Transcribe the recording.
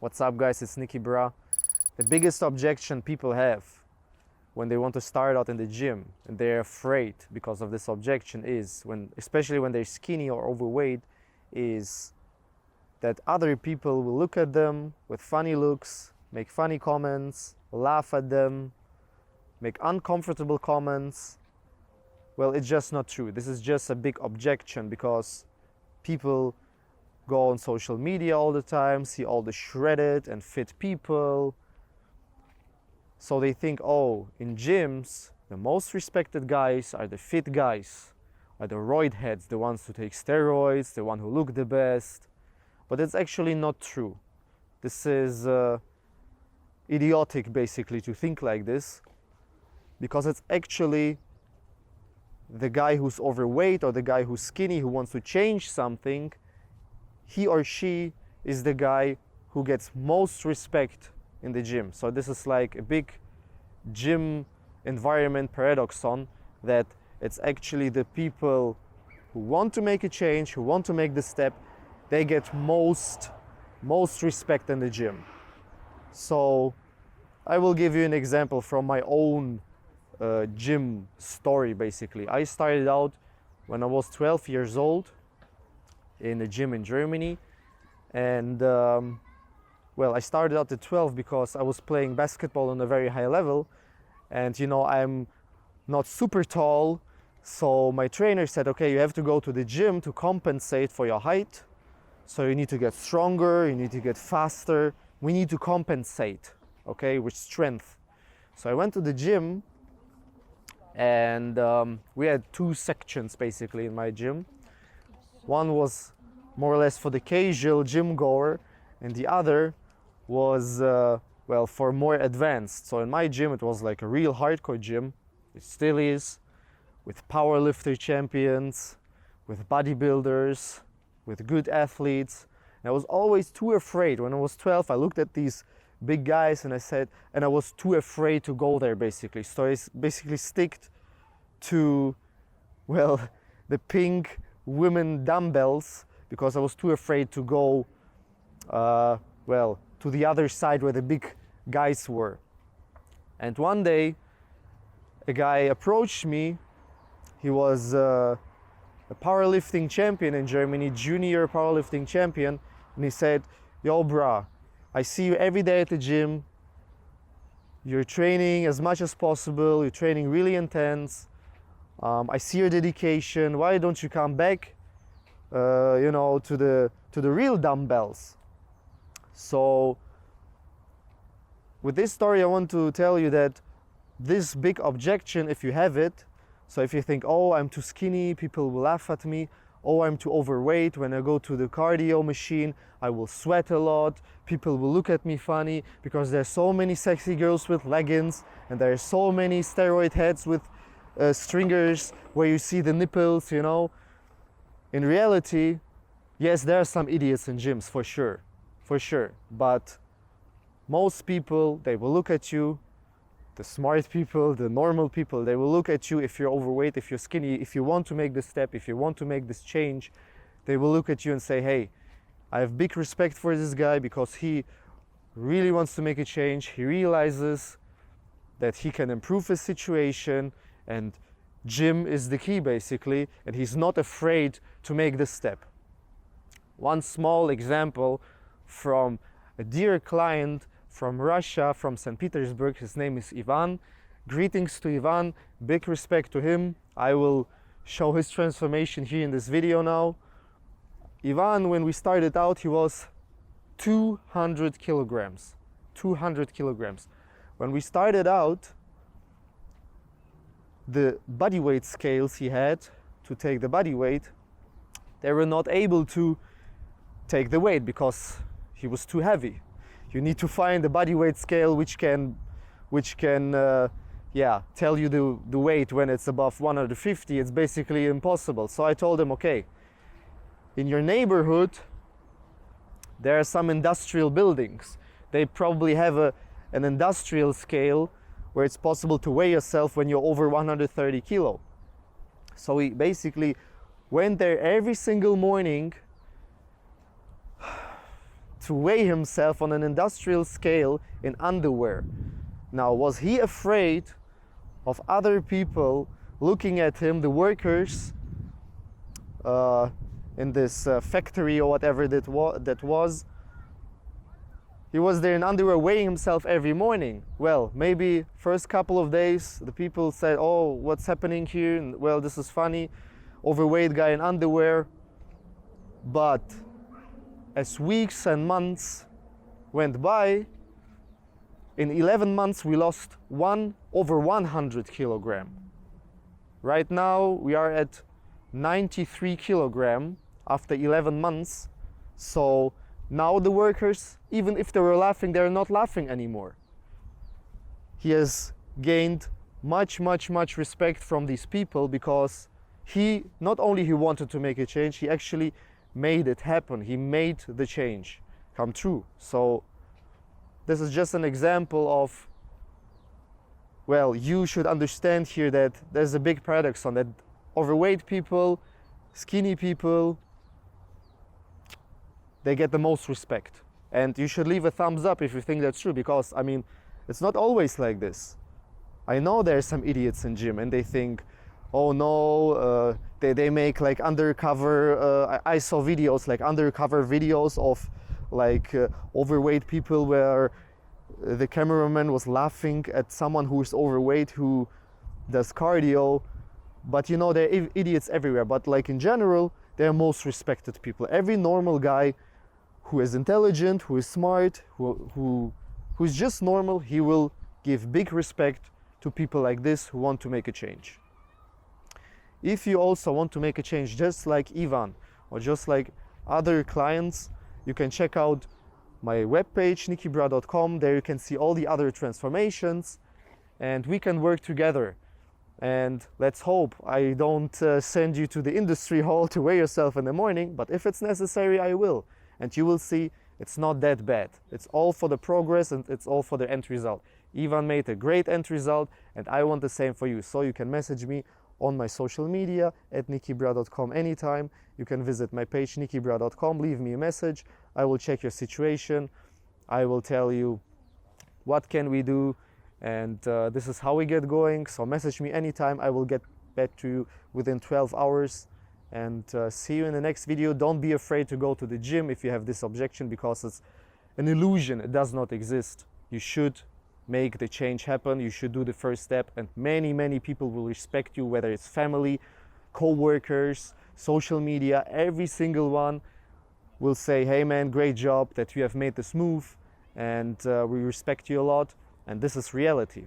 What's up, guys? It's NIKIBRAH. The biggest objection people have when they want to start out in the gym and they're afraid because of this objection is, especially when they're skinny or overweight, is that other people will look at them with funny looks, make funny comments, laugh at them, make uncomfortable comments. Well, it's just not true. This is just a big objection because people go on social media all the time, see all the shredded and fit people. So they think, oh, in gyms, the most respected guys are the fit guys, are the roid heads, the ones who take steroids, the one who look the best. But it's actually not true. This is idiotic, basically, to think like this, because it's actually the guy who's overweight or the guy who's skinny who wants to change something. He or she is the guy who gets most respect in the gym. So this is like a big gym environment paradoxon, that it's actually the people who want to make a change, who want to make the step, they get most respect in the gym. So I will give you an example from my own gym story. Basically, I started out when I was 12 years old in a gym in Germany, and well, I started out at 12 because I was playing basketball on a very high level, and you know, I'm not super tall, so my trainer said, okay, you have to go to the gym to compensate for your height, so you need to get stronger, you need to get faster, we need to compensate, okay, with strength. So I went to the gym, and we had two sections basically in my gym. One was more or less for the casual gym goer, and the other was well, for more advanced. So in my gym it was like a real hardcore gym. It still is, with powerlifter champions, with bodybuilders, with good athletes. And I was always too afraid. When I was 12, I looked at these big guys and I was too afraid to go there, basically. So I basically sticked to, well, the pink women dumbbells, because I was too afraid to go well, to the other side where the big guys were. And one day a guy approached me. He was a powerlifting champion in Germany, junior powerlifting champion, and he said, yo brah, I see you every day at the gym, you're training as much as possible, you're training really intense, I see your dedication, why don't you come back you know, to the real dumbbells? So with this story I want to tell you that this big objection, if you have it, so if you think, oh, I'm too skinny, people will laugh at me, oh, I'm too overweight, when I go to the cardio machine I will sweat a lot, people will look at me funny because there's so many sexy girls with leggings and there are so many steroid heads with stringers where you see the nipples, you know. In reality, yes, there are some idiots in gyms, for sure, but most people, they will look at you, the smart people, the normal people, they will look at you if you're overweight, if you're skinny, if you want to make this step, if you want to make this change, they will look at you and say, hey, I have big respect for this guy because he really wants to make a change, he realizes that he can improve his situation, and gym is the key basically, and he's not afraid to make this step. One small example from a dear client from Russia, from St. Petersburg. His name is Ivan. Greetings to Ivan, big respect to him. I will show his transformation here in this video now. Ivan, when we started out, he was 200 kilograms. 200 kilograms. When we started out, the body weight scales he had to take the body weight, they were not able to take the weight because he was too heavy. You need to find a body weight scale which can yeah, tell you the weight when it's above 150. It's basically impossible. So I told him, okay, in your neighborhood there are some industrial buildings. They probably have an industrial scale where it's possible to weigh yourself when you're over 130 kilo. So we basically went there every single morning to weigh himself on an industrial scale in underwear. Now, was he afraid of other people looking at him, the workers in this factory or whatever that was? He was there in underwear weighing himself every morning. Well, maybe first couple of days the people said, oh, what's happening here? And, well, this is funny, overweight guy in underwear. But as weeks and months went by, in 11 months we lost over 100 kilogram. Right now we are at 93 kilogram after 11 months. So now the workers, even if they were laughing, they're not laughing anymore. He has gained much respect from these people, because he not only he wanted to make a change, he actually made it happen. He made the change come true. So this is just an example of, well, you should understand here that there's a big paradox on that. Overweight people, skinny people, they get the most respect. And you should leave a thumbs up if you think that's true, because, I mean, it's not always like this. I know there's some idiots in gym and they think, oh no, they make like undercover, I saw videos, like undercover videos of like overweight people where the cameraman was laughing at someone who is overweight who does cardio. But you know, there are idiots everywhere. But like in general, they're most respected people. Every normal guy who is intelligent, who is smart, who's just normal, he will give big respect to people like this who want to make a change. If you also want to make a change just like Ivan or just like other clients, you can check out my webpage NIKIBRAH.com. There you can see all the other transformations and we can work together. And let's hope I don't send you to the industry hall to weigh yourself in the morning, but if it's necessary, I will. And you will see it's not that bad. It's all for the progress and it's all for the end result. Ivan made a great end result and I want the same for you. So you can message me on my social media at NIKIBRAH.com anytime. You can visit my page NIKIBRAH.com, leave me a message. I will check your situation. I will tell you what can we do, and this is how we get going. So message me anytime. I will get back to you within 12 hours. And see you in the next video. Don't be afraid to go to the gym if you have this objection, because it's an illusion. It does not exist. You should make the change happen. You should do the first step, and many people will respect you, whether it's family, co-workers, social media. Every single one will say, hey man, great job that you have made this move, and we respect you a lot. And this is reality.